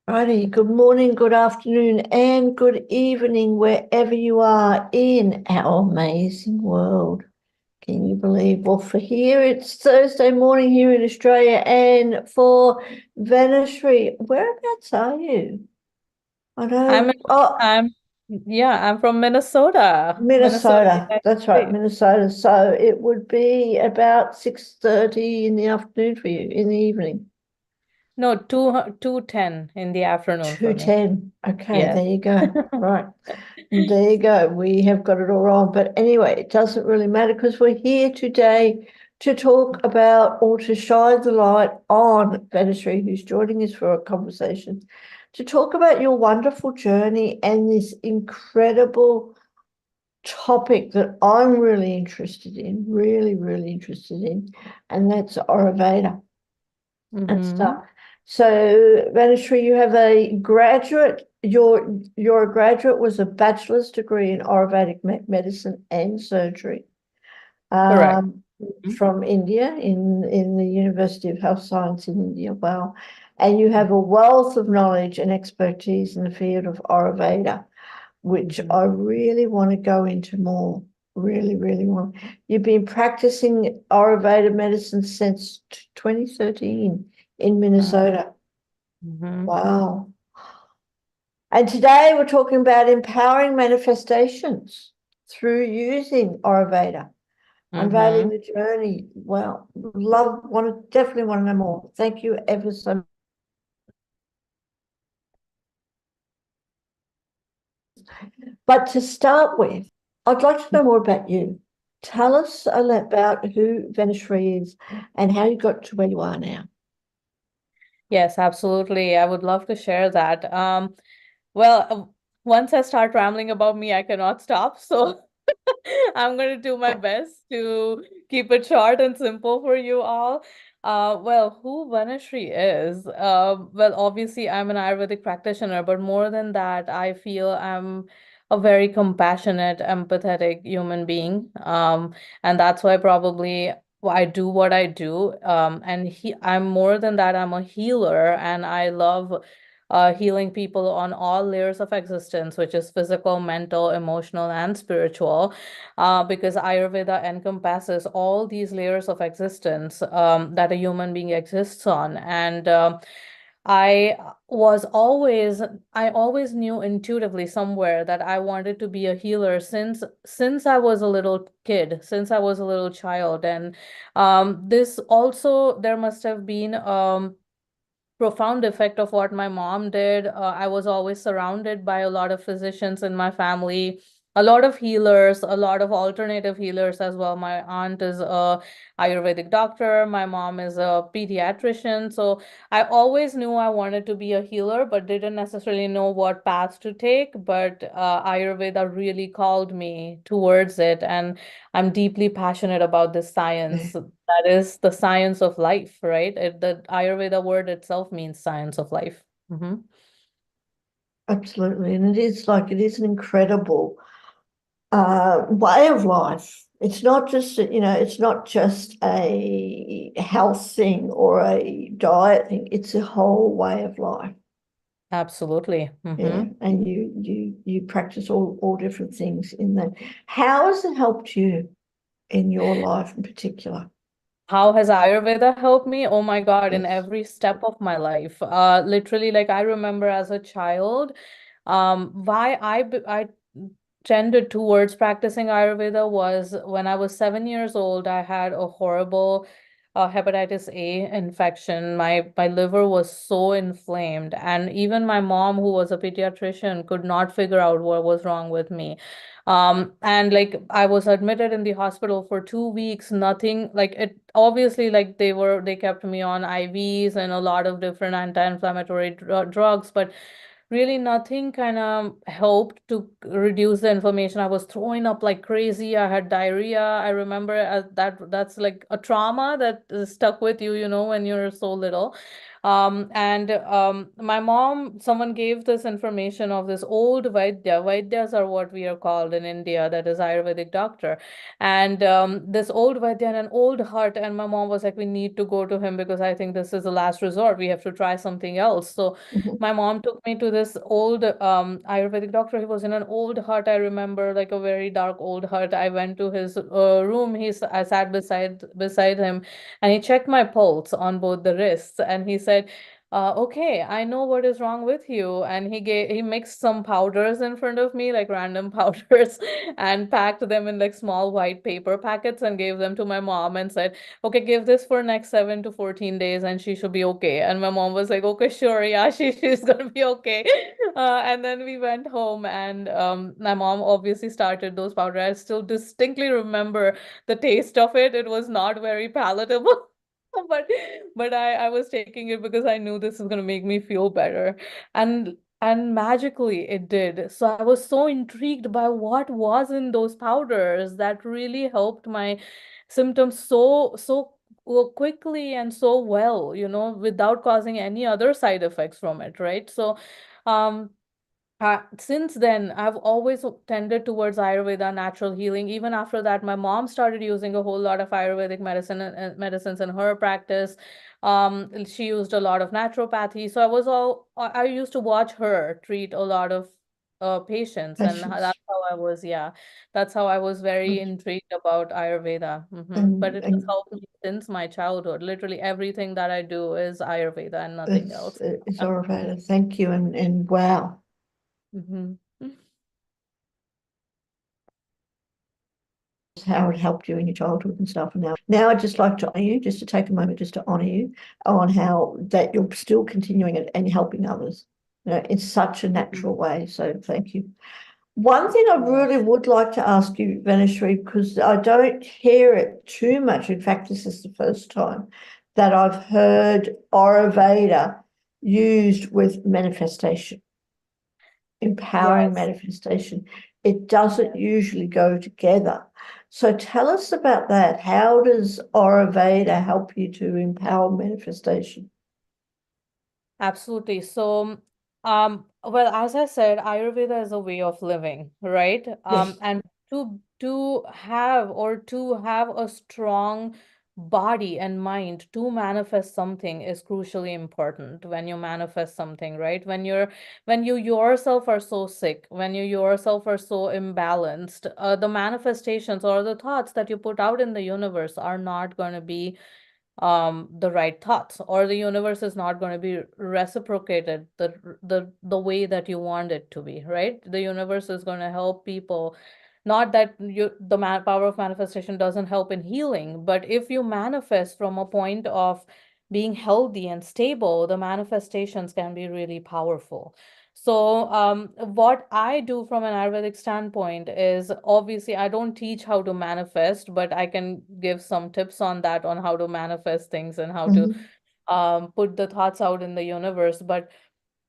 Righty, good morning, good afternoon, and good evening, wherever you are in our amazing world. Can you believe? Well, for here, it's Thursday morning here in Australia, and for Vanashree, whereabouts are you? I I'm know, I'm yeah, I'm from Minnesota, Minnesota. United That's right, States. Minnesota. So it would be about 6:30 in the afternoon for you, in the evening. No, 2:10 in the afternoon for me. 2:10. Okay, Yes. there you go. Right. There you go. We have got it all wrong. But anyway, it doesn't really matter because we're here today to talk about or to shine the light on Vanashree, who's joining us for a conversation, to talk about your wonderful journey and this incredible topic that I'm really interested in, really, really interested in, and that's Ayurveda and Mm-hmm. stuff. So, Vanishri, you have a graduate. Your graduate was a bachelor's degree in Ayurvedic medicine and surgery Correct. um, Mhm. from India in the University of Health Science in India. Wow, and you have a wealth of knowledge and expertise in the field of Ayurveda, which Mhm. I really want to go into more. Really, really want. You've been practicing Ayurveda medicine since 2013 in Minnesota. Mhm. Wow. And today we're talking about empowering manifestations through using Ayurveda, unveiling Mhm. the journey. Well, definitely want to know more. Thank you ever so much. But to start with, I'd like to know more about you. Tell us a little about who Vanishri is and how you got to where you are now. Yes, absolutely. I would love to share that. Well, once I start rambling about me, I cannot stop. So I'm going to do my best to keep it short and simple for you all. Well, who Vanashri is? Well, obviously, I'm an Ayurvedic practitioner, but more than that, I feel I'm a very compassionate, empathetic human being. And that's why probably I do what I do. I'm more than that, I'm a healer, and I love healing people on all layers of existence, which is physical, mental, emotional, and spiritual, because Ayurveda encompasses all these layers of existence that a human being exists on. And I I always knew intuitively somewhere that I wanted to be a healer since I was a little kid, since I was a little child. And this also, there must have been profound effect of what my mom did. I was always surrounded by a lot of physicians in my family, a lot of healers, a lot of alternative healers as well. My aunt is a Ayurvedic doctor. My mom is a pediatrician. So I always knew I wanted to be a healer, but didn't necessarily know what path to take. But Ayurveda really called me towards it, and I'm deeply passionate about this Yeah, science that is the science of life, right? The Ayurveda word itself means science of life. Hmm. absolutely. And it is an incredible way of life. It's not just, it's not just a health thing or a diet thing. It's a whole way of life. Absolutely. Yeah. And you practice all different things in that. How has it helped you in your life in particular? How has Ayurveda helped me? Oh my God, in Yes. every step of my life. Literally, like I remember as a child, I tended towards practicing Ayurveda was when I was 7 years old. I had a horrible hepatitis A infection. My liver was so inflamed, and even my mom, who was a pediatrician, could not figure out what was wrong with me. And like I was admitted in the hospital for 2 weeks, nothing like it obviously like they kept me on IVs and a lot of different anti-inflammatory drugs, but really nothing kind of helped to reduce the inflammation. I was throwing up like crazy. I had diarrhea. I remember that's like a trauma that is stuck with you, when you're so little. And my mom, someone gave this information of this old Vaidya. Vaidyas are what we are called in India, that is Ayurvedic doctor. And this old Vaidya and an old heart. And my mom was like, we need to go to him because I think this is the last resort. We have to try something else. So Mhm. my mom took me to this old Ayurvedic doctor. He was in an old hut. I remember, like a very dark old hut. I went to his room. I sat beside him, and he checked my pulse on both the wrists, and he said, okay, I know what is wrong with you. And he mixed some powders in front of me, like random powders, and packed them in like small white paper packets and gave them to my mom and said, okay, give this for next 7 to 14 days and she should be okay. And my mom was like, okay, sure, yeah, she's gonna be okay. And then we went home, and my mom obviously started those powder. I still distinctly remember the taste of it. It was not very palatable. But I was taking it because I knew this is gonna make me feel better. And magically it did. So I was so intrigued by what was in those powders that really helped my symptoms quickly and so well, without causing any other side effects from it, right? So um since then, I've always tended towards Ayurveda, natural healing. Even after that, my mom started using a whole lot of Ayurvedic medicines in her practice. She used a lot of naturopathy. So I used to watch her treat a lot of patients, and Patients. that's how I was, yeah, that's how I was very Good. intrigued about Ayurveda. But And, it has and helped me since my childhood. Literally everything that I do is Ayurveda and nothing else. it's Ayurveda. Thank you. And wow. hmm How it helped you in your childhood and stuff. And now I'd just like to honor you, just to take a moment just to honor you on how that you're still continuing it and helping others, in such a natural way. So thank you. One thing I Yeah. really would like to ask you, Vanashree, because I don't hear it too much. In fact, this is the first time that I've heard Ayurveda used with manifestation, empowering Yes. manifestation. It doesn't usually go together. So tell us about that. How does Ayurveda help you to empower manifestation? Absolutely. So, well, as I said, Ayurveda is a way of living, right? Yes. And to have a strong body and mind to manifest something is crucially important when you manifest something, right? When you yourself are so sick, when you yourself are so imbalanced, the manifestations or the thoughts that you put out in the universe are not going to be the right thoughts, or the universe is not going to be reciprocated the way that you want it to be, right? The universe is going to help people. Not that power of manifestation doesn't help in healing, but if you manifest from a point of being healthy and stable, the manifestations can be really powerful. So, what I do from an Ayurvedic standpoint is, obviously I don't teach how to manifest, but I can give some tips on that, on how to manifest things and how to Mhm. put the thoughts out in the universe.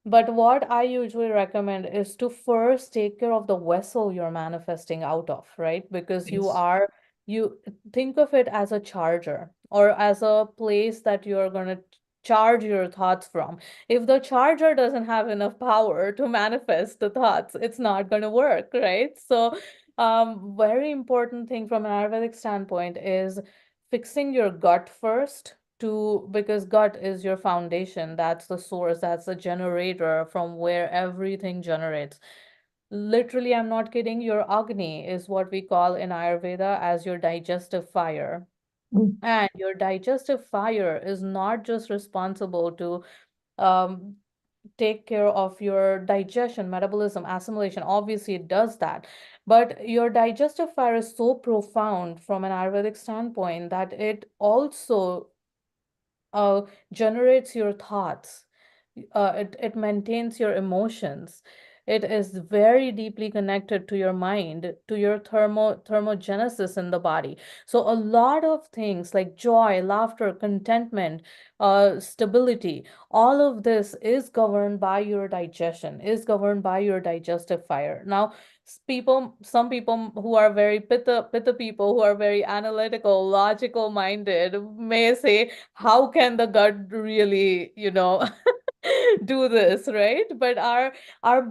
But what I usually recommend is to first take care of the vessel you're manifesting out of, right? Because Yes. you think of it as a charger, or as a place that you're going to charge your thoughts from. If the charger doesn't have enough power to manifest the thoughts, it's not going to work, right? So, very important thing from an Ayurvedic standpoint is fixing your gut first, because gut is your foundation. That's the source, that's the generator from where everything generates. Literally, I'm not kidding, your Agni is what we call in Ayurveda as your digestive fire. Mm. And your digestive fire is not just responsible to um, take care of your digestion, metabolism, assimilation. Obviously, it does that. But your digestive fire is so profound from an Ayurvedic standpoint that it also uh, generates your thoughts. It maintains your emotions. It is very deeply connected to your mind, to your thermogenesis in the body. So a lot of things like joy, laughter, contentment, stability, all of this is governed by your digestion, is governed by your digestive fire. Now, some people who are very pitta people, who are very analytical, logical minded, may say, how can the gut really, do this, right? But our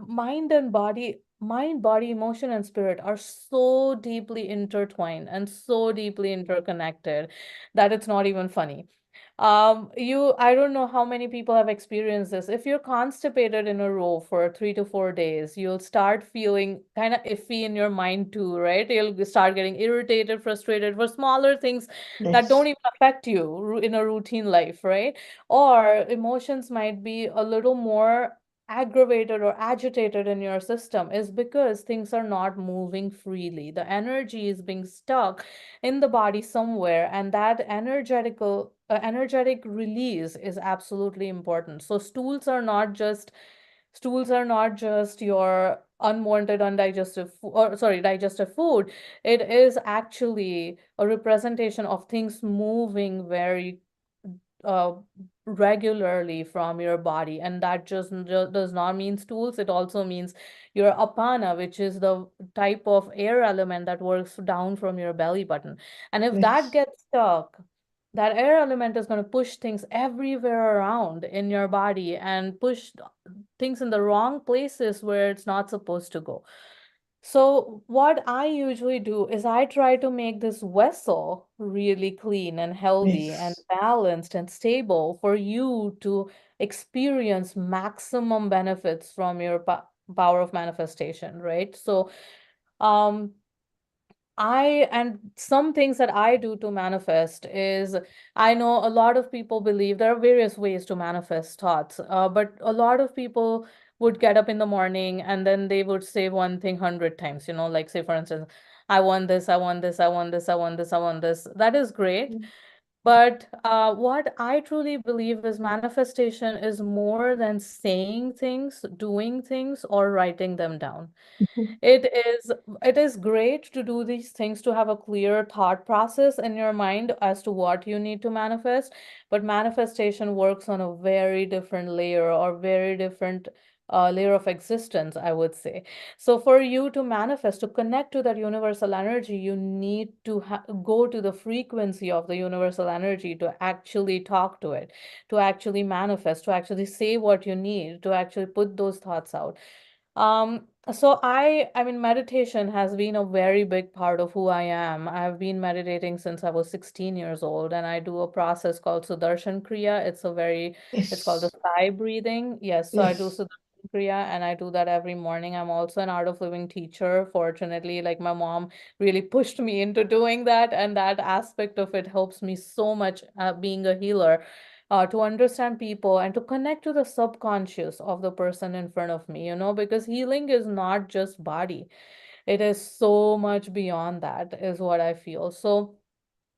mind and body, mind, body, emotion, and spirit are so deeply intertwined and so deeply interconnected that it's not even funny. I don't know how many people have experienced this. If you're constipated in a row for 3 to 4 days, you'll start feeling kind of iffy in your mind too, right? You'll start getting irritated, frustrated for smaller things that don't Yes. even affect you in a routine life, right? Or emotions might be a little more aggravated or agitated in your system, is because things are not moving freely. The energy is being stuck in the body somewhere, and that energetic release is absolutely important. So stools are not just your unwanted digestive food. It is actually a representation of things moving very uh, regularly from your body, and that just does not mean stools. It also means your apana, which is the type of air element that works down from your belly button. And if that Yes. gets stuck, that air element is going to push things everywhere around in your body and push things in the wrong places where it's not supposed to go. So, what I usually do is I try to make this vessel really clean and healthy and Yes. balanced and stable for you to experience maximum benefits from your power of manifestation, right? So, um, and some things that I do to manifest is, I know a lot of people believe there are various ways to manifest thoughts, but a lot of people would get up in the morning and then they would say one thing 100 times, like say, for instance, I want this, I want this, I want this, I want this, I want this. That is great. But what I truly believe is manifestation is more than saying things, doing things, or writing them down. Mhm. It is it is great to do these things, to have a clear thought process in your mind as to what you need to manifest, but manifestation works on a very different layer, or very different layer of existence, I would say. So for you to manifest, to connect to that universal energy, you need to go to the frequency of the universal energy, to actually talk to it, to actually manifest, to actually say what you need, to actually put those thoughts out. So I mean, meditation has been a very big part of who I am. I've been meditating since I was 16 years old, and I do a process called Sudarshan Kriya. It's called the Yes. sky breathing. Yes, so I do Yes. Sudarshan Kriya, and I do that every morning. I'm also an Art of Living teacher. Fortunately, like my mom really pushed me into doing that, and that aspect of it helps me so much, being a healer, to understand people and to connect to the subconscious of the person in front of me, because healing is not just body. It is so much beyond that, is what I feel. So,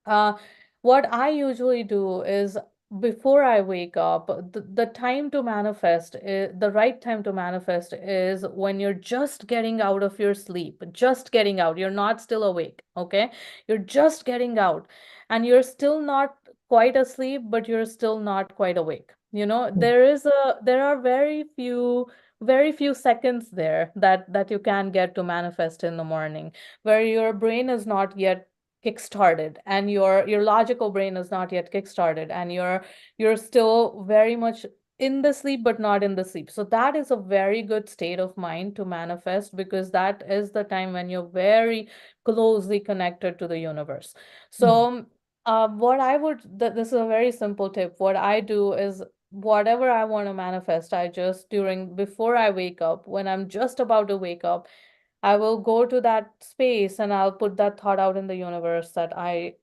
uh, what I usually do is, before I wake up, the time to manifest, the right time to manifest is when you're just getting out of your sleep, just getting out. You're not still awake, okay? You're just getting out, and you're still not quite asleep, but you're still not quite awake. There are very few seconds there that you can get to manifest in the morning, where your brain is not yet kickstarted, and your logical brain is not yet kickstarted, and you're still very much in the sleep but not in the sleep. So that is a very good state of mind to manifest, because that is the time when you're very closely connected to the universe. Mm. So this is a very simple tip. What I do is, whatever I want to manifest, I just, during before I wake up, when I'm just about to wake up, I will go to that space and I'll put that thought out in the universe, that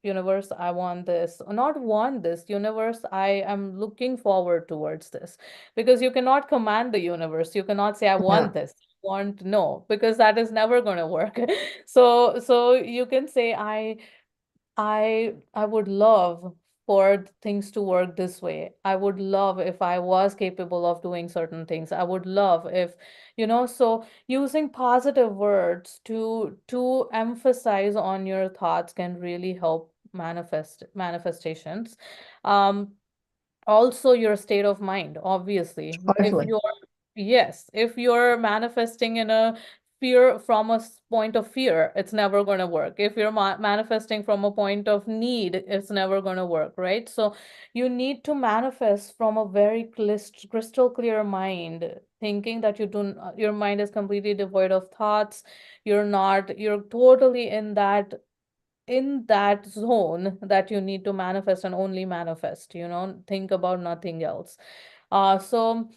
universe, I want this. Not want this, universe, I am looking forward towards this. Because you cannot command the universe. You cannot say, I want Yeah. this. Want, no, because that is never going to work. So you can say, I would love for things to work this way. I would love if I was capable of doing certain things. I would love if, so using positive words to emphasize on your thoughts can really help manifestations. Um, Also your state of mind, obviously. If Totally. you're, yes, if you're manifesting in a fear from a point of fear, it's never going to work. If you're manifesting from a point of need, it's never going to work, right? So you need to manifest from a very crystal clear mind, thinking that you don't, your mind is completely devoid of thoughts. You're totally in that zone that you need to manifest and only manifest, think about nothing else. So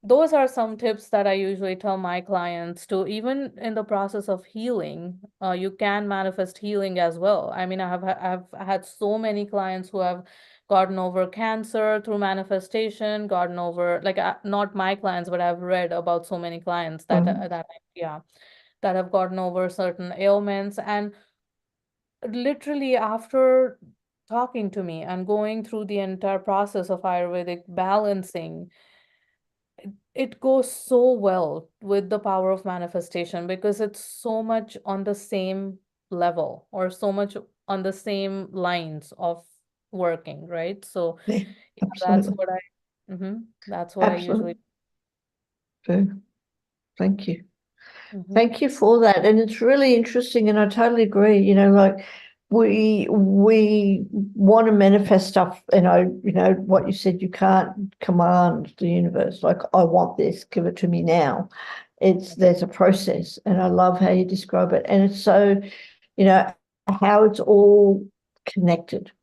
those are some tips that I usually tell my clients to, even in the process of healing, you can manifest healing as well. I mean, I've had so many clients who have gotten over cancer through manifestation, gotten over, like, not my clients, but I've read about so many clients yeah, that have gotten over certain ailments. And literally, after talking to me and going through the entire process of Ayurvedic balancing, it goes so well with the power of manifestation because it's so much on the same level or so much on the same lines of working, right? So Yeah, yeah, absolutely. that's what I usually. Absolutely. Thank you. Hmm. Thank you for that. And it's really interesting, and I totally agree. Like we want to manifest stuff, what you said, you can't command the universe, like, I want this, give it to me now. There's a process, and I love how you describe it. And it's so, you know, how it's all connected,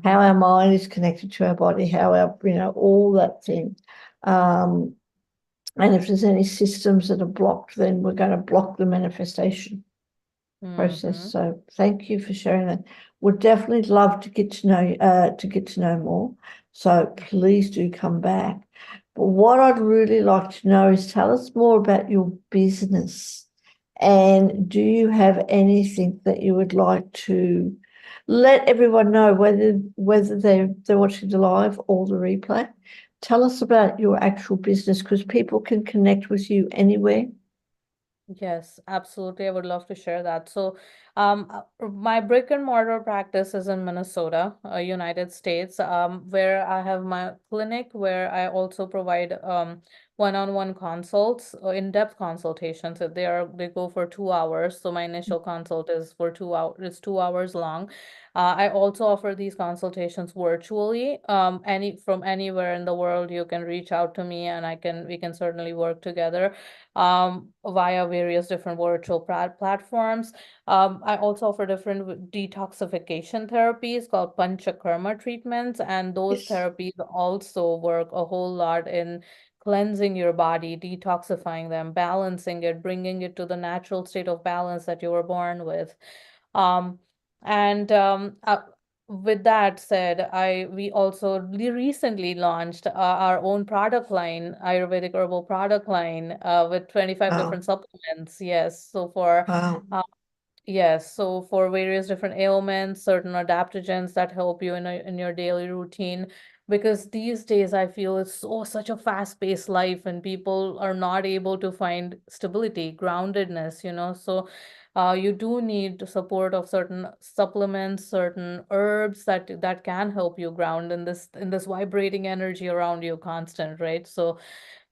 how Hmm. our mind is connected to our body, how all that thing. Um, and if there's any systems that are blocked, then we're going to block the manifestation process. Hmm. So thank you for sharing that. Would definitely love to get to know more. So please do come back. But what I'd really like to know is, tell us more about your business. And do you have anything that you would like to let everyone know, whether they're watching the live or the replay? Tell us about your actual business, because people can connect with you anywhere. Yes, absolutely. I would love to share that. So, my brick and mortar practice is in Minnesota, United States, where I have my clinic, where I also provide one-on-one consults, in-depth consultations. So they go for 2 hours. So my initial consult is for 2 hours, is 2 hours long. I also offer these consultations virtually. From anywhere in the world, you can reach out to me, and we can certainly work together via various different virtual platforms. I also offer different detoxification therapies called panchakarma treatments, and those Yes. therapies also work a whole lot in cleansing your body, detoxifying them, balancing it, bringing it to the natural state of balance that you were born with. Um, and With that said, we also recently launched our own product line, Ayurvedic herbal product line, with 25 different Wow. supplements. Yes, Wow. so for various different ailments, certain adaptogens that help you in your daily routine. Because these days I feel it's such a fast-paced life, and people are not able to find stability, groundedness, So you do need support of certain supplements, certain herbs that can help you ground in this vibrating energy around you constant, right? So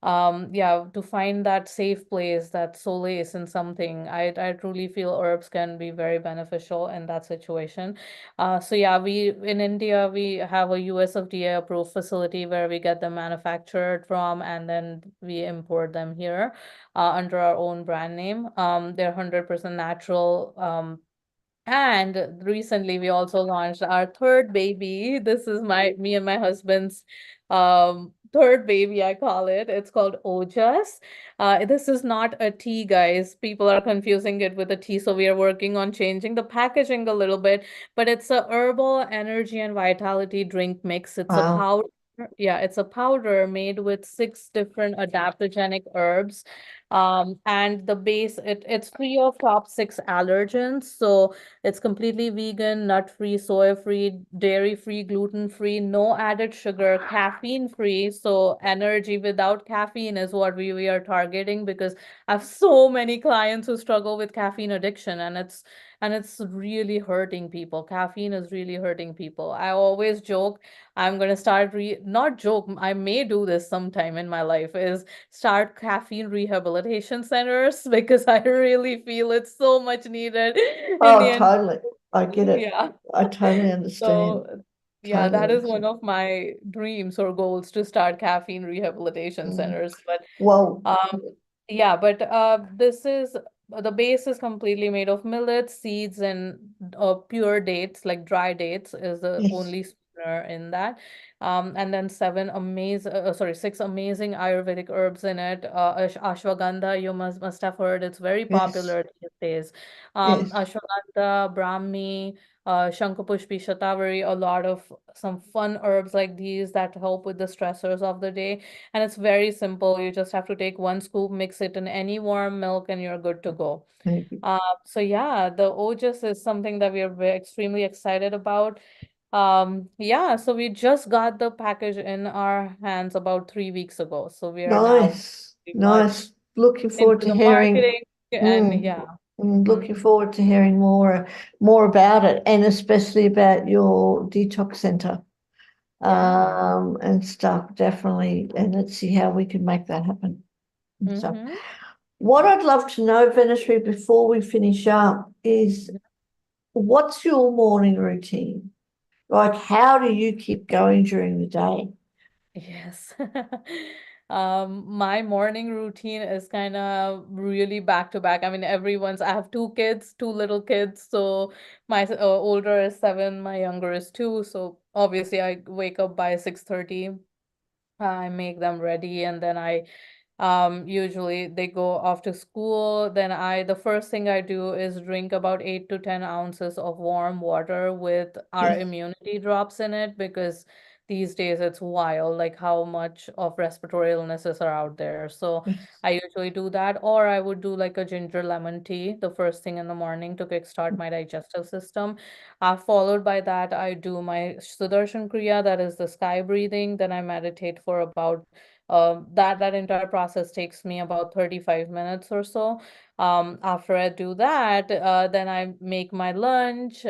yeah, to find that safe place, that solace in something, I truly feel herbs can be very beneficial in that situation. So yeah, we in India, we have a USFDA approved facility where we get them manufactured from, and then we import them here under our own brand name. They're 100% natural. And recently we also launched our third baby. This is me and my husband's third baby, I call it. It's called Ojas. This is not a tea, guys. People are confusing it with a tea, so we are working on changing the packaging a little bit, but it's a herbal energy and vitality drink mix. It's a Wow. powder Yeah, it's a powder made with 6 different adaptogenic herbs. And the base, it's free of top 6 allergens. So it's completely vegan, nut-free, soy-free, dairy-free, gluten-free, no added sugar, caffeine-free. So energy without caffeine is what we are targeting, because I have so many clients who struggle with caffeine addiction, and it's really hurting people. Caffeine is really hurting people. I always joke I'm gonna start not joke, I may do this sometime in my life, is start caffeine rehabilitation centers because I really feel it's so much needed in the Oh, end. totally. I get it. Yeah. I totally understand. So yeah, Totally that is one understand. of my dreams or goals, to start caffeine rehabilitation Mm. centers. But Well, um, yeah, but this is the base is completely made of millets, seeds, and pure dates, like dry dates, is the yes, only sweetener in that. And then 6 amazing Ayurvedic herbs in it. Ashwagandha, you must have heard, it's very yes, popular these days. yes. Ashwagandha, Brahmi, Shankapushpi, Shatavari, a lot of some fun herbs like these that help with the stressors of the day. And it's very simple. You just have to take 1 scoop, mix it in any warm milk, and you're good to go. Thank you. So yeah, the OJIS is something that we are extremely excited about. Yeah, so we just got the package in our hands about 3 weeks ago. So we are now Nice, pretty much nice. Looking forward into to the hearing. marketing, and Mm, yeah. looking Mhm. forward to hearing more about it, and especially about your detox center Yeah. and stuff. Definitely, and let's see how we can make that happen. So, Mm-hmm. what I'd love to know, Vanashree, before we finish up, is what's your morning routine? Like, how do you keep going during the day? Yes. My morning routine is kind of really back to back. I mean, I have 2 kids, 2 little kids. So my older is 7, my younger is 2. So obviously I wake up by 6:30. I make them ready, and then I usually they go off to school. Then the first thing I do is drink about 8 to 10 ounces of warm water with our Yes, immunity drops in it, because these days it's wild, like how much of respiratory illnesses are out there. So yes, I usually do that, or I would do like a ginger lemon tea the first thing in the morning to kickstart my digestive system. Followed by that, I do my Sudarshan Kriya, that is the sky breathing. Then I meditate for about that entire process takes me about 35 minutes or so. After I do that, then I make my lunch.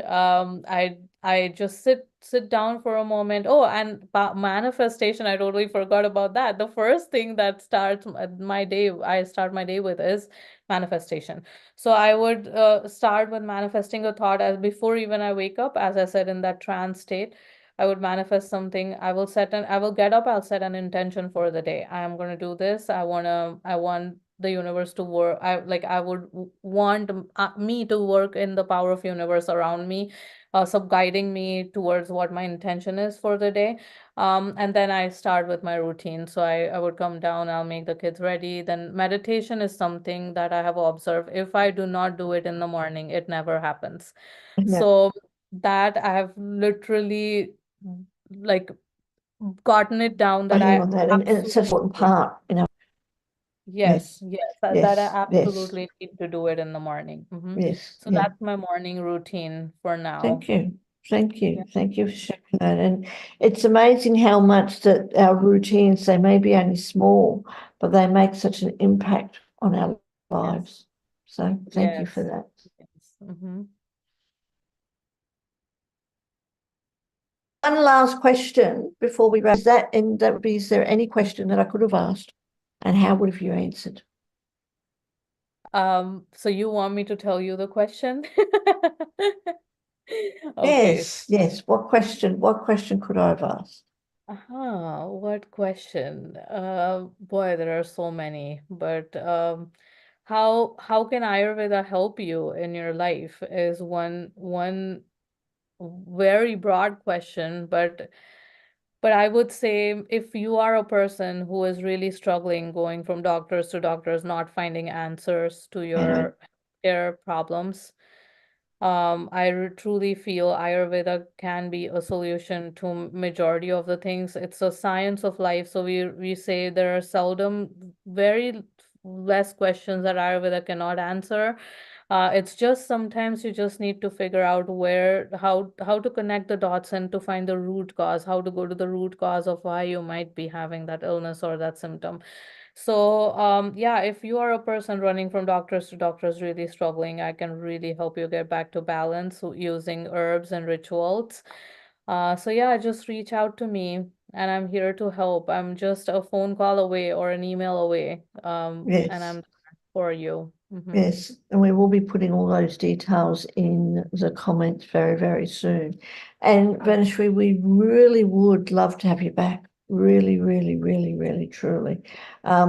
I just sit down for a moment. Oh, and manifestation, I totally forgot about that. The first thing that starts my day, I start my day with, is manifestation. So I would start with manifesting a thought as before even I wake up, as I said, in that trance state. I would manifest something. I will get up, I'll set an intention for the day. I am going to do this. I want the universe to work. I would want me to work in the power of universe around me, sub guiding me towards what my intention is for the day. And then I start with my routine. So I would come down, I'll make the kids ready. Then meditation is something that I have observed. If I do not do it in the morning, it never happens. yeah. So that I have literally like gotten it down I that hear you I on that, and it's such an important absolutely, part, yes, Yes, yes, that I yes, yes, absolutely need to do it in the morning. yes, So yeah. that's my morning routine for now. Thank you. Thank Yeah. you. Thank you for sharing that. And it's amazing how much that our routines, they may be only small, but they make such an impact on our Yes. lives. So thank you for Yes. that. Yes. Mm-hmm. One last question before we raise that, and that would be, is there any question that I could have asked? And how would have you answered? So you want me to tell you the question? Okay. Yes, yes. What question could I have asked? What question? Boy, there are so many, but how can Ayurveda help you in your life is one very broad question, but I would say if you are a person who is really struggling going from doctors to doctors, not finding answers to And I, your care problems, Truly feel Ayurveda can be a solution to majority of the things. It's a science of life. So we say there are seldom very less questions that Ayurveda cannot answer. It's just sometimes you just need to figure out how to connect the dots and to find the root cause, how to go to the root cause of why you might be having that illness or that symptom. So, yeah, if you are a person running from doctors to doctors, really struggling, I can really help you get back to balance using herbs and rituals. So yeah, just reach out to me and I'm here to help. I'm just a phone call away or an email away. And Yes. I'm there for you. Mm-hmm. Yes, and we will be putting all those details in the comments very, very soon. And Vanashree, we really would love to have you back. Really, really, really, really, truly.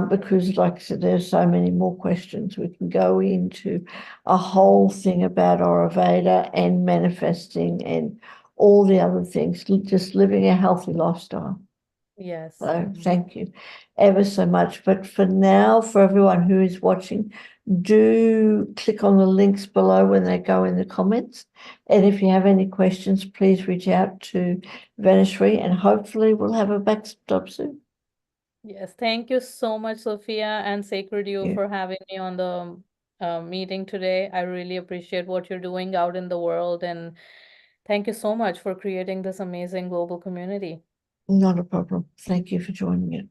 Because like I said, there's so many more questions. We can go into a whole thing about Ayurveda and manifesting and all the other things, just living a healthy lifestyle. Yes. So Mhm. thank you ever so much. But for now, for everyone who is watching, do click on the links below when they go in the comments. And if you have any questions, please reach out to Vanashree and hopefully we'll have a backstop soon. Yes. Thank you so much, Sophia and Sacred You, Yeah, for having me on the meeting today. I really appreciate what you're doing out in the world, and thank you so much for creating this amazing global community. not a problem. Thank you for joining me.